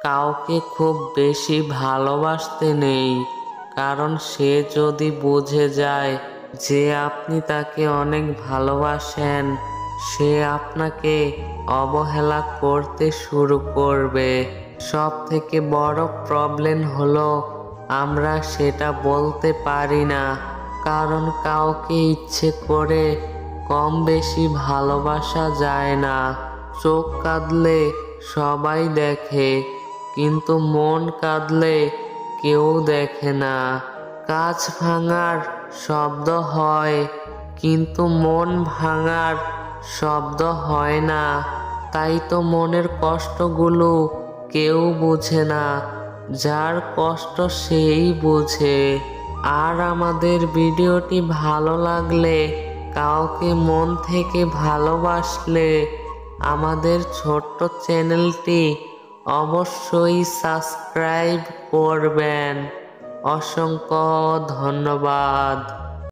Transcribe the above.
কাউকে খুব বেশি ভালোবাসতে নেই, কারণ সে যদি বুঝে যায় যে আপনি তাকে অনেক ভালোবাসেন, সে আপনাকে অবহেলা করতে শুরু করবে। সব থেকে বড় প্রবলেম হলো আমরা সেটা বলতে পারি না, কারণ কাউকে ইচ্ছে করে কম বেশি ভালোবাসা যায় না। চোখ কাঁদলে সবাই দেখে, কিন্তু মন কাঁদলে কেউ দেখে না। কাঁচ ভাঙার শব্দ হয়, কিন্তু মন ভাঙার শব্দ হয় না। তাই তো মনের কষ্টগুলো কেউ বুঝে না, যার কষ্ট সেই বুঝে। আর আমাদের ভিডিওটি ভালো লাগলে, কাউকে মন থেকে ভালোবাসলে আমাদের ছোট্ট চ্যানেলটি অবশ্যই সাবস্ক্রাইব করবেন। অসংখ্য ধন্যবাদ।